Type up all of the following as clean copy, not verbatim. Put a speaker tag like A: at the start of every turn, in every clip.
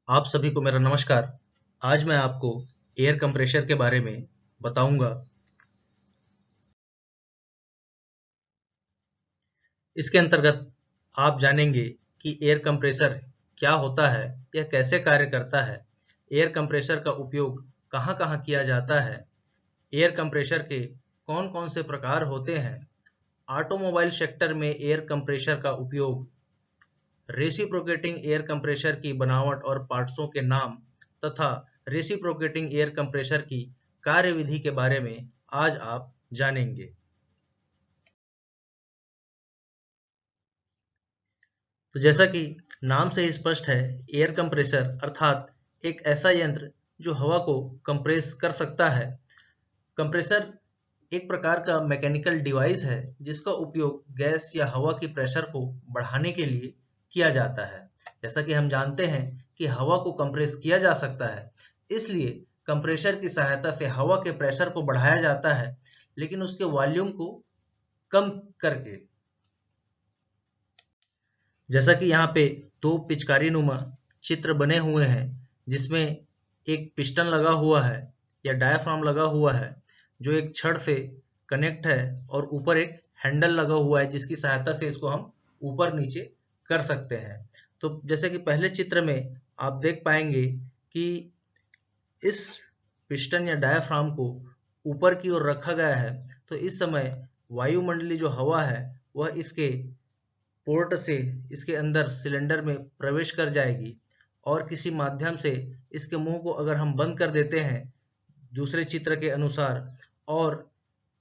A: आप सभी को मेरा नमस्कार। आज मैं आपको एयर कंप्रेशर के बारे में बताऊंगा। इसके अंतर्गत आप जानेंगे कि एयर कंप्रेसर क्या होता है, यह कैसे कार्य करता है, एयर कंप्रेसर का उपयोग कहाँ-कहाँ किया जाता है, एयर कंप्रेशर के कौन-कौन से प्रकार होते हैं, ऑटोमोबाइल सेक्टर में एयर कंप्रेशर का उपयोग, रेसिप्रोकेटिंग एयर कंप्रेशर की बनावट और पार्ट्सों के नाम तथा रेसिप्रोकेटिंग एयर कंप्रेशर की कार्यविधि के बारे में आज आप जानेंगे। तो जैसा कि नाम से ही स्पष्ट है, एयर कंप्रेसर अर्थात एक ऐसा यंत्र जो हवा को कंप्रेस कर सकता है। कंप्रेसर एक प्रकार का मैकेनिकल डिवाइस है जिसका उपयोग गैस या हवा की प्रेशर को बढ़ाने के लिए किया जाता है। जैसा कि हम जानते हैं कि हवा को कंप्रेस किया जा सकता है, इसलिए कंप्रेसर की सहायता से हवा के प्रेशर को बढ़ाया जाता है, लेकिन उसके वॉल्यूम को कम करके। जैसा कि यहाँ पे दो पिचकारी नुमा चित्र बने हुए हैं, जिसमें एक पिस्टन लगा हुआ है या डायाफ्राम लगा हुआ है जो एक छड़ से कनेक्ट है, और ऊपर एक हैंडल लगा हुआ है जिसकी सहायता से इसको हम ऊपर नीचे कर सकते हैं। तो जैसे कि पहले चित्र में आप देख पाएंगे कि इस पिस्टन या डायाफ्राम को ऊपर की ओर रखा गया है, तो इस समय वायुमंडलीय जो हवा है वह इसके पोर्ट से इसके अंदर सिलेंडर में प्रवेश कर जाएगी, और किसी माध्यम से इसके मुंह को अगर हम बंद कर देते हैं दूसरे चित्र के अनुसार, और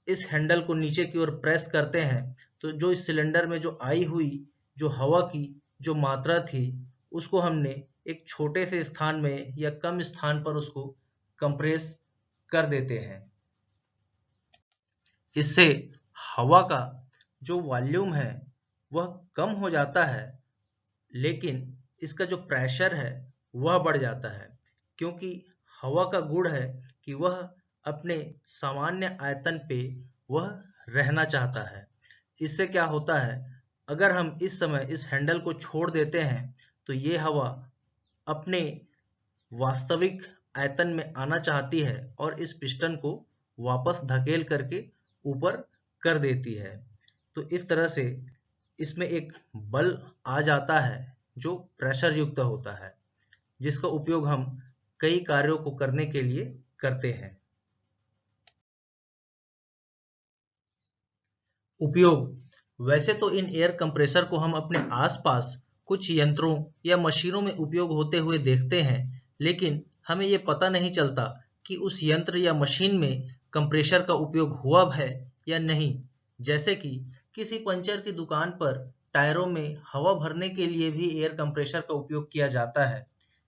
A: इस हैंडल को नीचे की ओर प्रेस करते हैं, तो जो इस सिलेंडर में जो आई हुई जो हवा की जो मात्रा थी, उसको हमने एक छोटे से स्थान में या कम स्थान पर उसको कंप्रेस कर देते हैं। इससे हवा का जो वॉल्यूम है वह कम हो जाता है, लेकिन इसका जो प्रेशर है वह बढ़ जाता है, क्योंकि हवा का गुण है कि वह अपने सामान्य आयतन पे वह रहना चाहता है। इससे क्या होता है, अगर हम इस समय इस हैंडल को छोड़ देते हैं तो ये हवा अपने वास्तविक आयतन में आना चाहती है और इस पिस्टन को वापस धकेल करके ऊपर कर देती है। तो इस तरह से इसमें एक बल आ जाता है जो प्रेशर युक्त होता है, जिसका उपयोग हम कई कार्यों को करने के लिए करते हैं। उपयोग: वैसे तो इन एयर कंप्रेसर को हम अपने आसपास कुछ यंत्रों या मशीनों में उपयोग होते हुए देखते हैं, लेकिन हमें ये पता नहीं चलता कि उस यंत्र या मशीन में कंप्रेसर का उपयोग हुआ है या नहीं। जैसे कि किसी पंचर की दुकान पर टायरों में हवा भरने के लिए भी एयर कंप्रेसर का उपयोग किया जाता है,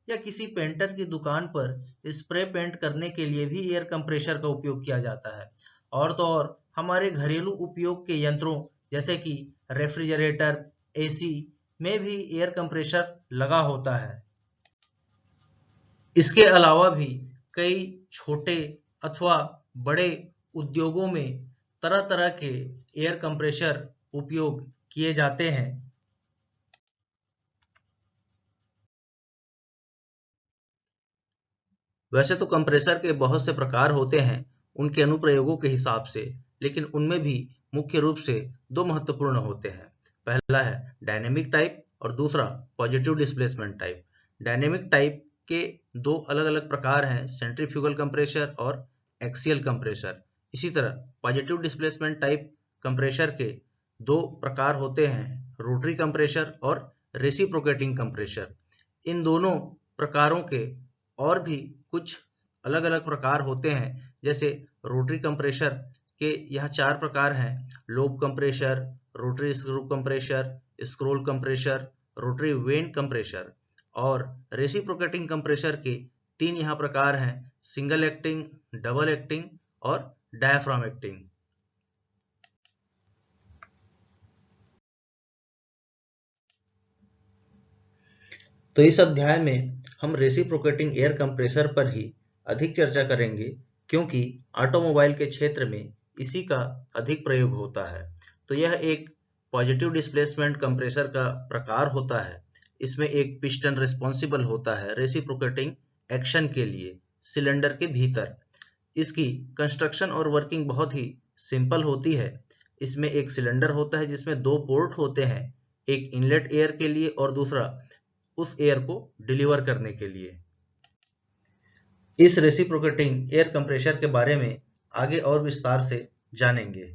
A: या किसी पेंटर की दुकान पर स्प्रे पेंट करने के लिए भी एयर कंप्रेसर का उपयोग किया जाता है। और तो और हमारे घरेलू उपयोग के यंत्रों जैसे कि रेफ्रिजरेटर, एसी में भी एयर कंप्रेसर लगा होता है। इसके अलावा भी कई छोटे अथवा बड़े उद्योगों में तरह-तरह के एयर कंप्रेसर उपयोग किए जाते हैं। वैसे तो कंप्रेसर के बहुत से प्रकार होते हैं उनके अनुप्रयोगों के हिसाब से, लेकिन उनमें भी मुख्य रूप से दो महत्वपूर्ण होते हैं। पहला है डायनेमिक टाइप और दूसरा positive displacement type. Dynamic type के दो अलग-अलग प्रकार हैं, सेंट्रीफ्यूगल कंप्रेसर और एक्सियल कंप्रेसर। इसी तरह पॉजिटिव डिस्प्लेसमेंट टाइप कंप्रेसर के दो प्रकार होते हैं, रोटरी कंप्रेसर और रेसिप्रोकेटिंग कंप्रेसर। इन दोनों प्रकारों के और भी कुछ अलग-अलग प्रकार होते हैं, जैसे रोटरी कंप्रेसर के यहाँ चार प्रकार हैं: lobe compressor, rotary screw compressor, scroll compressor, rotary when compressor. और रेसिप्रोकेटिंग कंप्रेसर के तीन यहाँ प्रकार हैं: सिंगल एक्टिंग, डबल एक्टिंग और डायाफ्राम एक्टिंग। तो इस अध्याय में हम रेसिप्रोकेटिंग एयर कंप्रेसर पर ही अधिक चर्चा करेंगे, क्योंकि ऑटोमोबाइल के क्षेत्र में इसी का अधिक प्रयोग होता है। तो यह एक पॉजिटिव डिस्प्लेसमेंट कंप्रेसर का प्रकार होता है। इसमें एक पिस्टन रिस्पॉन्सिबल होता है रेसिप्रोकेटिंग एक्शन के लिए सिलेंडर के भीतर। इसकी कंस्ट्रक्शन और वर्किंग बहुत ही सिंपल होती है। इसमें एक सिलेंडर होता है जिसमें दो पोर्ट होते हैं, एक इनलेट एयर के लिए और दूसरा उस एयर को डिलीवर करने के लिए। इस रेसिप्रोकेटिंग एयर कंप्रेशर के बारे में आगे और विस्तार से जानेंगे।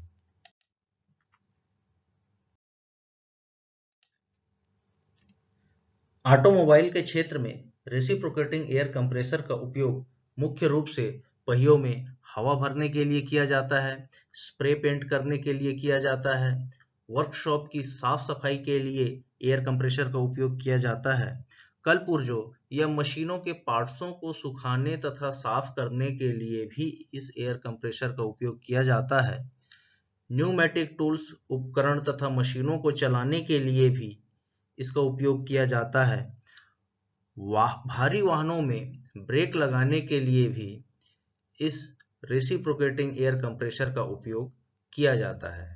A: ऑटोमोबाइल के क्षेत्र में रेसिप्रोकेटिंग एयर कंप्रेसर का उपयोग मुख्य रूप से पहियों में हवा भरने के लिए किया जाता है, स्प्रे पेंट करने के लिए किया जाता है, वर्कशॉप की साफ सफाई के लिए एयर कंप्रेसर का उपयोग किया जाता है, कलपुर्जों या मशीनों के पार्ट्सों को सुखाने तथा साफ करने के लिए भी इस एयर कंप्रेसर का उपयोग किया जाता है। न्यूमेटिक टूल्स उपकरण तथा मशीनों को चलाने के लिए भी इसका उपयोग किया जाता है। भारी वाहनों में ब्रेक लगाने के लिए भी इस रेसिप्रोकेटिंग एयर कंप्रेसर का उपयोग किया जाता है।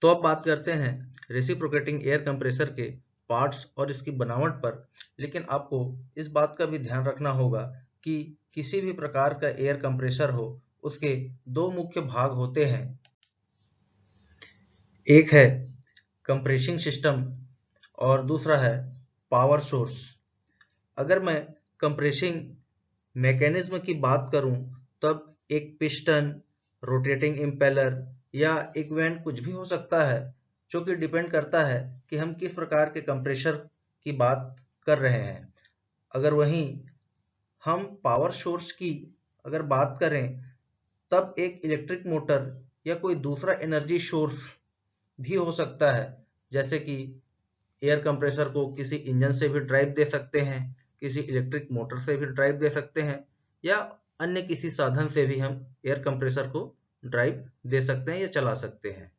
A: तो अब बात करते हैं रेसिप्रोकेटिंग एयर कंप्रेसर के पार्ट्स और इसकी बनावट पर। लेकिन आपको इस बात का भी ध्यान रखना होगा कि किसी भी प्रकार का एयर कंप्रेसर हो, उसके दो मुख्य भाग होते हैं। एक है कंप्रेसिंग सिस्टम और दूसरा है पावर सोर्स। अगर मैं कंप्रेसिंग मैकेनिज्म की बात करूं, तब एक पिस्टन, रोटेटिंग इम्पेलर या एक वेंट कुछ भी हो सकता है, जो कि डिपेंड करता है कि हम किस प्रकार के कंप्रेसर की बात कर रहे हैं। अगर वहीं हम पावर सोर्स की अगर बात करें, तब एक इलेक्ट्रिक मोटर या कोई दूसरा एनर्जी सोर्स भी हो सकता है। जैसे कि एयर कंप्रेसर को किसी इंजन से भी ड्राइव दे सकते हैं, किसी इलेक्ट्रिक मोटर से भी ड्राइव दे सकते हैं, या अन्य किसी साधन से भी हम एयर कंप्रेसर को ड्राइव दे सकते हैं या चला सकते हैं।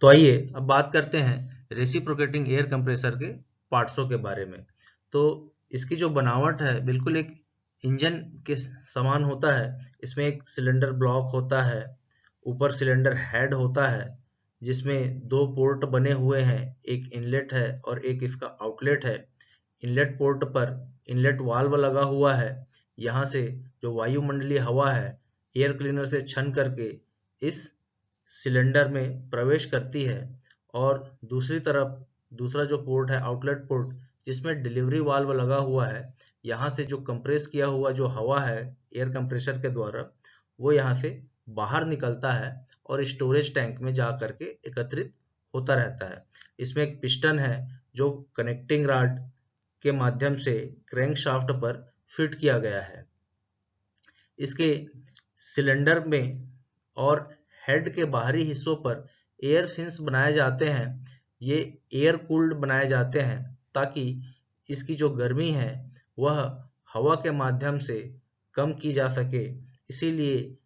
A: तो आइए अब बात करते हैं रेसिप्रोकेटिंग एयर कंप्रेसर के पार्ट्सों के बारे में। तो इसकी जो बनावट है बिल्कुल एक इंजन के समान होता है। इसमें एक सिलेंडर ब्लॉक होता है, ऊपर सिलेंडर हेड होता है जिसमें दो पोर्ट बने हुए हैं, एक इनलेट है और एक इसका आउटलेट है। इनलेट पोर्ट पर इनलेट वाल्व लगा हुआ है। यहाँ से जो वायुमंडलीय हवा है एयर क्लीनर से छन करके इस सिलेंडर में प्रवेश करती है, और दूसरी तरफ दूसरा जो पोर्ट है आउटलेट पोर्ट, जिसमें डिलीवरी वाल्व लगा हुआ है। यहाँ से जो कंप्रेस किया हुआ जो हवा है एयर कंप्रेसर के द्वारा, वो यहाँ से बाहर निकलता है और स्टोरेज टैंक में जा करके एकत्रित होता रहता है। इसमें एक पिस्टन है जो कनेक्टिंग रॉड के माध्यम से क्रैंकशाफ्ट पर फिट किया गया है। इसके सिलेंडर में और हेड के बाहरी हिस्सों पर एयर फिन्स बनाए जाते हैं। ये एयर कूल्ड बनाए जाते हैं ताकि इसकी जो गर्मी है वह हवा के माध्यम से कम की जा सके। इसीलिए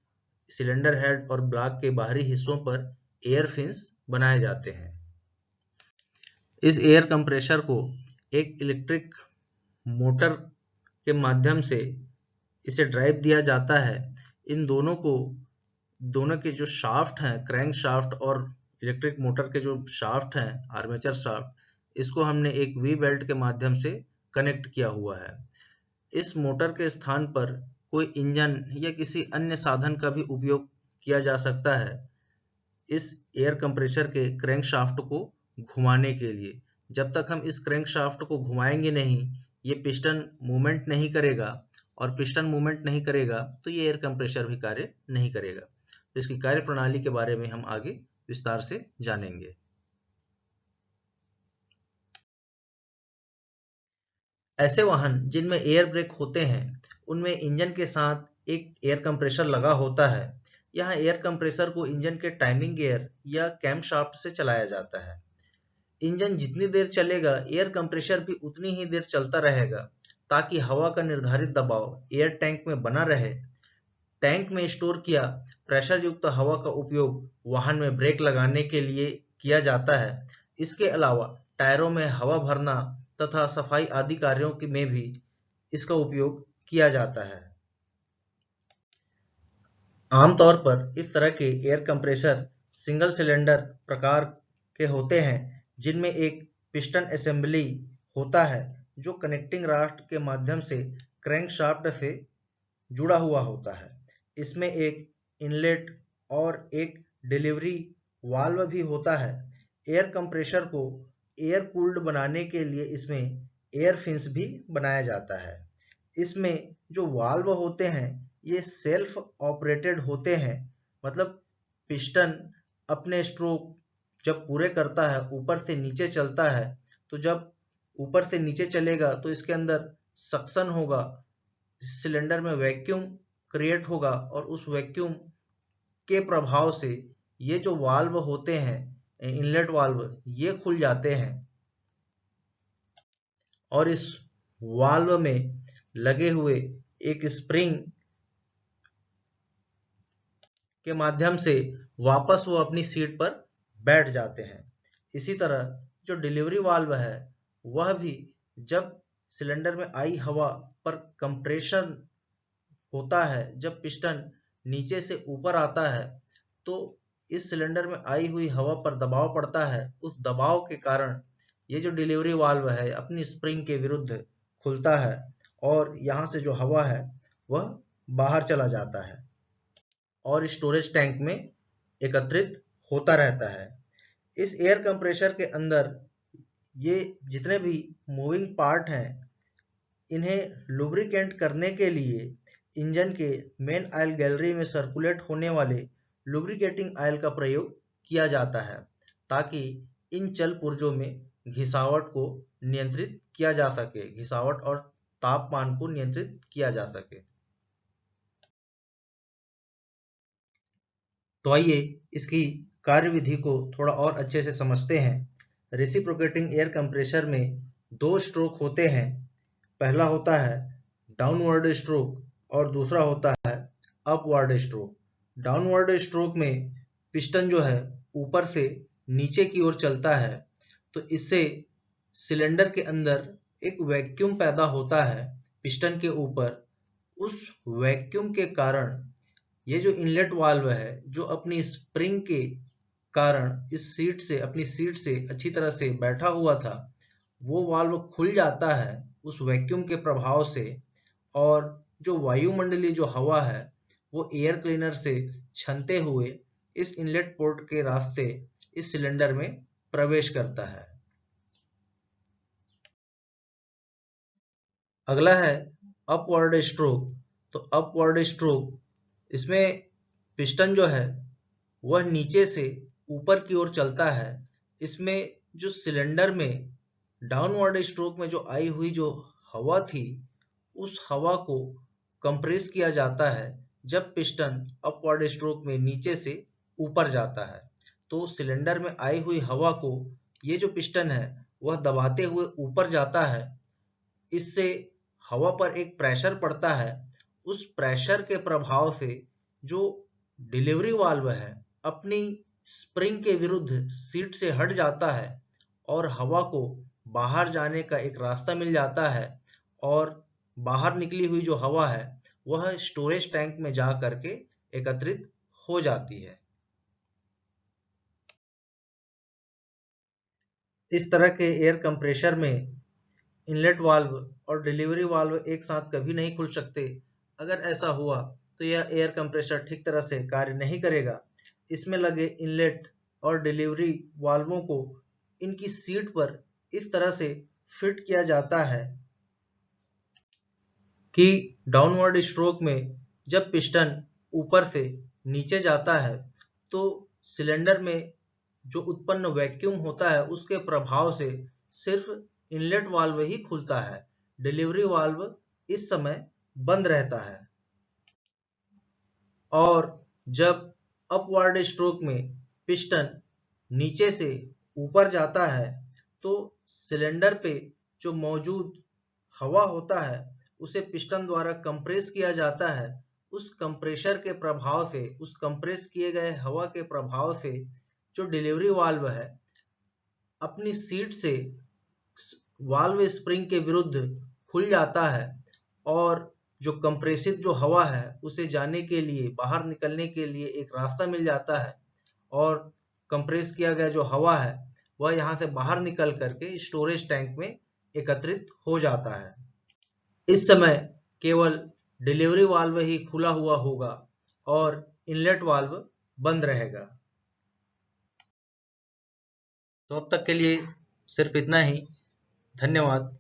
A: सिलेंडर हेड और ब्लॉक के बाहरी हिस्सों पर एयर फिन्स बनाए जाते हैं। इस एयर कंप्रेसर को एक इलेक्ट्रिक मोटर के माध्यम से इसे ड्राइव दिया जाता है। इन दोनों के जो शाफ्ट हैं, क्रैंक शाफ्ट और इलेक्ट्रिक मोटर के जो शाफ्ट हैं, आर्मेचर शाफ्ट, इसको हमने एक वी बेल्ट के माध्यम से कनेक्ट किया हुआ है। इस मोटर के स्थान पर कोई इंजन या किसी अन्य साधन का भी उपयोग किया जा सकता है इस एयर कंप्रेसर के क्रैंक शाफ्ट को घुमाने के लिए। जब तक हम इस क्रैंक शाफ्ट को घुमाएंगे नहीं, ये पिस्टन मूवमेंट नहीं करेगा, और पिस्टन मूवमेंट नहीं करेगा तो ये एयर कंप्रेसर भी कार्य नहीं करेगा। तो इसकी कार्य प्रणाली के बारे में हम आगे विस्तार से जानेंगे। ऐसे वाहन जिनमें एयर ब्रेक होते हैं, उनमें इंजन के साथ एक एयर कंप्रेसर लगा होता है। यहाँ एयर कंप्रेसर को इंजन के टाइमिंग गियर या कैमशाफ्ट से चलाया जाता है। इंजन जितनी देर चलेगा, एयर कंप्रेसर भी उतनी ही देर चलता रहेगा, ताकि हवा का निर्धारित दबाव एयर टैंक में बना रहे। टैंक में स्टोर किया प्रेशर युक्त हवा का उपयोग वाहन में ब्रेक लगाने के लिए किया जाता है। इसके अलावा टायरों में हवा भरना तथा सफाई आदि कार्यों में भी इसका उपयोग किया जाता है। आमतौर पर इस तरह के एयर कंप्रेसर सिंगल सिलेंडर प्रकार के होते हैं जिनमें एक पिस्टन असेंबली होता है जो कनेक्टिंग रॉड के माध्यम से क्रैंकशाफ्ट से जुड़ा हुआ होता है। इसमें एक इनलेट और एक डिलीवरी वाल्व भी होता है। एयर कंप्रेशर को एयर कूल्ड बनाने के लिए इसमें एयर फिन्स भी बनाया जाता है। इसमें जो वाल्व होते हैं ये सेल्फ ऑपरेटेड होते हैं, मतलब पिस्टन अपने स्ट्रोक जब पूरे करता है ऊपर से नीचे चलता है, तो जब ऊपर से नीचे चलेगा तो इसके अंदर सक्शन होगा, सिलेंडर में वैक्यूम क्रिएट होगा और उस वैक्यूम के प्रभाव से ये जो वाल्व होते हैं इनलेट वाल्व ये खुल जाते हैं और इस वाल्व में लगे हुए एक स्प्रिंग के माध्यम से वापस वो अपनी सीट पर बैठ जाते हैं। इसी तरह जो डिलीवरी वाल्व है वह भी जब सिलेंडर में आई हवा पर कंप्रेशन होता है, जब पिस्टन नीचे से ऊपर आता है तो इस सिलेंडर में आई हुई हवा पर दबाव पड़ता है। उस दबाव के कारण ये जो डिलीवरी वाल्व है अपनी स्प्रिंग के विरुद्ध खुलता है और यहाँ से जो हवा है वह बाहर चला जाता है और स्टोरेज टैंक में एकत्रित होता रहता है। इस एयर कंप्रेशर के अंदर ये जितने भी मूविंग पार्ट हैं इन्हें लुब्रिकेंट करने के लिए इंजन के मेन ऑयल गैलरी में सर्कुलेट होने वाले लुब्रिकेटिंग ऑयल का प्रयोग किया जाता है ताकि इन चल पुर्जों में घिसावट को नियंत्रित किया जा सके, घिसावट और तापमान को नियंत्रित किया जा सके। तो आइए इसकी कार्यविधि को थोड़ा और अच्छे से समझते हैं। रेसिप्रोकेटिंग एयर कंप्रेशर में दो स्ट्रोक होते हैं। पहला होता है डाउनवर्ड स्ट्रोक और दूसरा होता है अपवर्ड स्ट्रोक। डाउनवर्ड स्ट्रोक में पिस्टन जो है ऊपर से नीचे की ओर चलता है, तो इससे सिलेंडर के अंदर एक वैक्यूम पैदा होता है पिस्टन के ऊपर। उस वैक्यूम के कारण ये जो इनलेट वाल्व है जो अपनी स्प्रिंग के कारण इस सीट से अपनी सीट से अच्छी तरह से बैठा हुआ था, वो वाल्व खुल जाता है उस वैक्यूम के प्रभाव से और जो वायुमंडलीय जो हवा है वो एयर क्लीनर से छनते हुए इस इनलेट पोर्ट के रास्ते इस सिलेंडर में प्रवेश करता है। अगला है अपवर्ड स्ट्रोक। तो अपवर्ड स्ट्रोक इसमें पिस्टन जो है वह नीचे से ऊपर की ओर चलता है। इसमें जो सिलेंडर में डाउनवर्ड स्ट्रोक में जो आई हुई जो हवा थी उस हवा को कंप्रेस किया जाता है जब पिस्टन अपवर्ड स्ट्रोक में नीचे से ऊपर जाता है। तो सिलेंडर में आई हुई हवा को ये जो पिस्टन है वह दबाते हुए ऊपर जाता है। इससे हवा पर एक प्रेशर पड़ता है। उस प्रेशर के प्रभाव से जो डिलीवरी वाल्व है अपनी स्प्रिंग के विरुद्ध सीट से हट जाता है और हवा को बाहर जाने का एक रास्ता मिल जाता है और बाहर निकली हुई जो हवा है वह स्टोरेज टैंक में जा करके एकत्रित हो जाती है। इस तरह के एयर कंप्रेशर में इनलेट वाल्व और डिलीवरी वाल्व एक साथ कभी नहीं खुल सकते। अगर ऐसा हुआ तो यह एयर कंप्रेशर ठीक तरह से कार्य नहीं करेगा। इसमें लगे इनलेट और डिलीवरी वाल्वों को इनकी सीट पर इस तरह से फिट किया जाता है कि डाउनवर्ड स्ट्रोक में जब पिस्टन ऊपर से नीचे जाता है तो सिलेंडर में जो उत्पन्न वैक्यूम होता है उसके प्रभाव से सिर्फ इनलेट वाल्व ही खुलता है, डिलीवरी वाल्व इस समय बंद रहता है। और जब अपवर्ड स्ट्रोक में पिस्टन नीचे से ऊपर जाता है तो सिलेंडर पे जो मौजूद हवा होता है उसे पिस्टन द्वारा कंप्रेस किया जाता है। उस कंप्रेशर के प्रभाव से, उस कंप्रेस किए गए हवा के प्रभाव से जो डिलीवरी वाल्व है अपनी सीट से वाल्व स्प्रिंग के विरुद्ध खुल जाता है और जो कंप्रेसिव जो हवा है उसे जाने के लिए, बाहर निकलने के लिए एक रास्ता मिल जाता है और कंप्रेस किया गया जो हवा है वह यहाँ से बाहर निकल करके स्टोरेज टैंक में एकत्रित हो जाता है। इस समय केवल डिलीवरी वाल्व ही खुला हुआ होगा और इनलेट वाल्व बंद रहेगा। तो अब तक के लिए सिर्फ इतना ही। धन्यवाद।